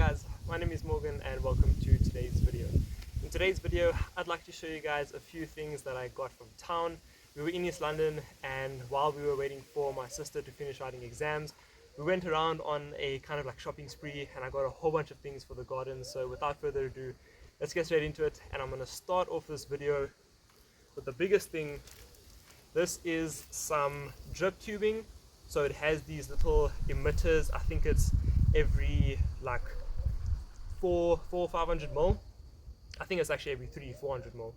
guys, my name is Morgan and welcome to today's video. In today's video, I'd like to show you guys a few things that I got from town. We were in East London, and while we were waiting for my sister to finish writing exams, we went around on a kind of like shopping spree, and I got a whole bunch of things for the garden. So without further ado, let's get straight into it. And I'm going to start off this video with the biggest thing. This is some drip tubing. So it has these little emitters. I think it's every like 500 mil. I think it's actually every 400 mil.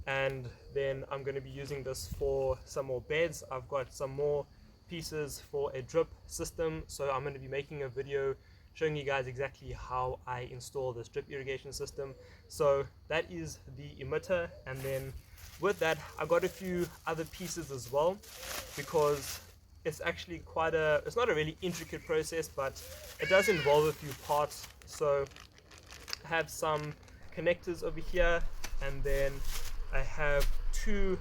And then I'm going to be using this for some more beds. I've got some more pieces for a drip system, so I'm going to be making a video showing you guys exactly how I install this drip irrigation system. So that is the emitter, and then with that I got a few other pieces as well, because it's actually it's not a really intricate process, but it does involve a few parts. So I have some connectors over here, and then I have two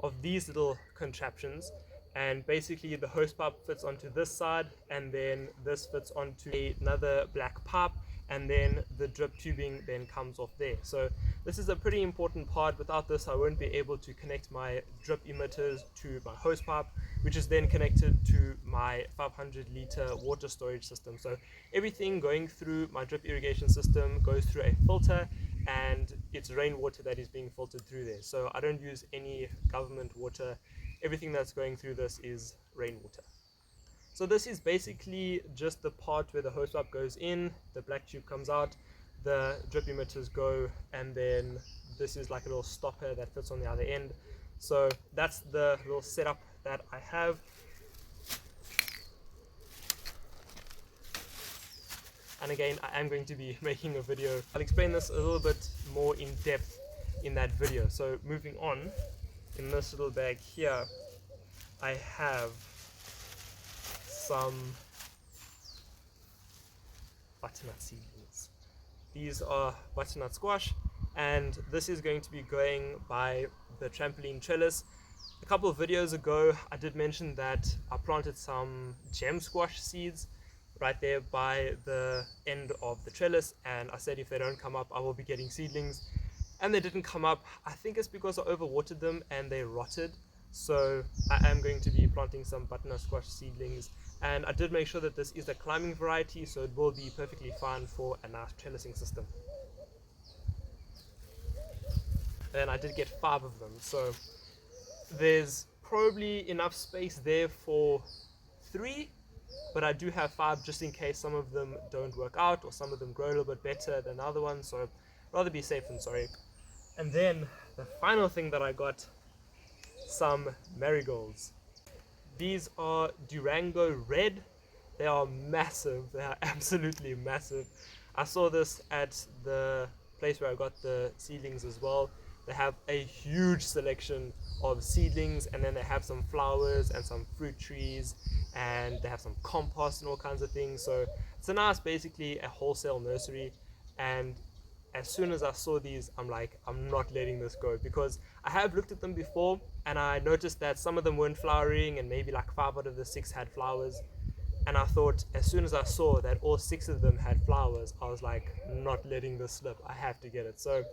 of these little contraptions, and basically the hose pipe fits onto this side, and then this fits onto another black pipe, and then the drip tubing then comes off there. So this is a pretty important part. Without this I won't be able to connect my drip emitters to my hose pipe, which is then connected to my 500-liter water storage system. So everything going through my drip irrigation system goes through a filter, and it's rainwater that is being filtered through there. So I don't use any government water. Everything that's going through this is rainwater. So this is basically just the part where the hose pipe goes in, the black tube comes out, the drip emitters go, and then this is like a little stopper that fits on the other end. So that's the little setup that I have. And again, I am going to be making a video. I'll explain this a little bit more in depth in that video. So moving on, in this little bag here, I have some butternut seedlings. These are butternut squash, and this is going to be going by the trampoline trellis. A couple of videos ago I did mention that I planted some gem squash seeds right there by the end of the trellis, and I said if they don't come up I will be getting seedlings, and they didn't come up. I think it's because I overwatered them and they rotted. So I am going to be planting some butternut squash seedlings, and I did make sure that this is a climbing variety, so it will be perfectly fine for a nice trellising system. And I did get 5 of them, so there's probably enough space there for 3, but I do have 5 just in case some of them don't work out, or some of them grow a little bit better than the other ones, so rather be safe than sorry. And then the final thing that I got, some marigolds. These are Durango Red. They are massive. They are absolutely massive. I saw this at the place where I got the seedlings as well. They have a huge selection of seedlings, and then they have some flowers and some fruit trees, and they have some compost and all kinds of things. So it's a nice, basically a wholesale nursery. And as soon as I saw these, I'm like, I'm not letting this go, because I have looked at them before and I noticed that some of them weren't flowering, and maybe like 5 out of the 6 had flowers. And I thought, as soon as I saw that all 6 of them had flowers, I was like, not letting this slip. I have to get it. So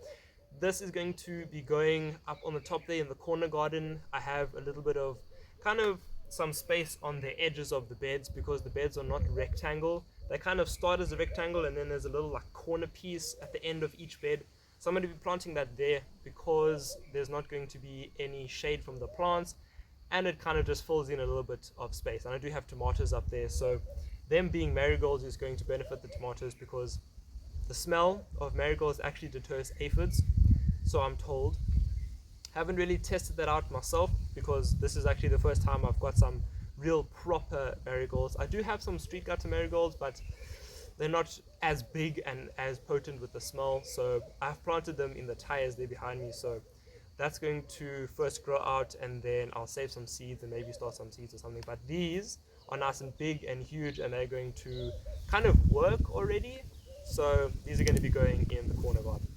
this is going to be going up on the top there in the corner garden. I have a little bit of kind of some space on the edges of the beds, because the beds are not rectangle. They kind of start as a rectangle, and then there's a little like corner piece at the end of each bed. So I'm going to be planting that there, because there's not going to be any shade from the plants, and it kind of just fills in a little bit of space. And I do have tomatoes up there, so them being marigolds is going to benefit the tomatoes, because the smell of marigolds actually deters aphids, so I'm told. Haven't really tested that out myself, because this is actually the first time I've got some real proper marigolds. I do have some street gutter marigolds, but they're not as big and as potent with the smell. So I've planted them in the tires there behind me, so that's going to first grow out, and then I'll save some seeds and maybe start some seeds or something. But these are nice and big and huge, and they're going to kind of work already. So these are going to be going in the corner garden.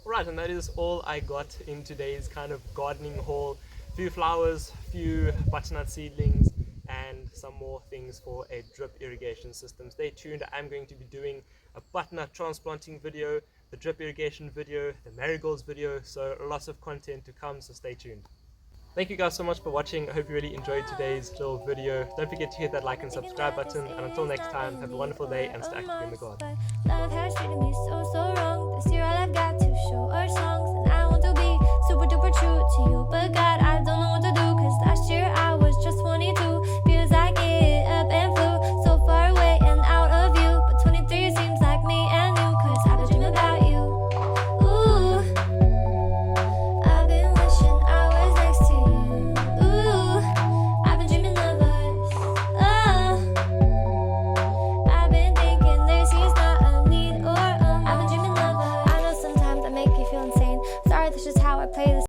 Alright, and that is all I got in today's kind of gardening haul. Few flowers, few butternut seedlings, and some more things for a drip irrigation system. Stay tuned. I'm going to be doing a butternut transplanting video, the drip irrigation video, the marigolds video, so lots of content to come, so stay tuned. Thank you guys so much for watching. I hope you really enjoyed today's little video. Don't forget to hit that like and subscribe button, and until next time, have a wonderful day and stay active in the garden. Love has treated me so wrong. This year all I've got to show are songs, and I want to be super duper true to you, but God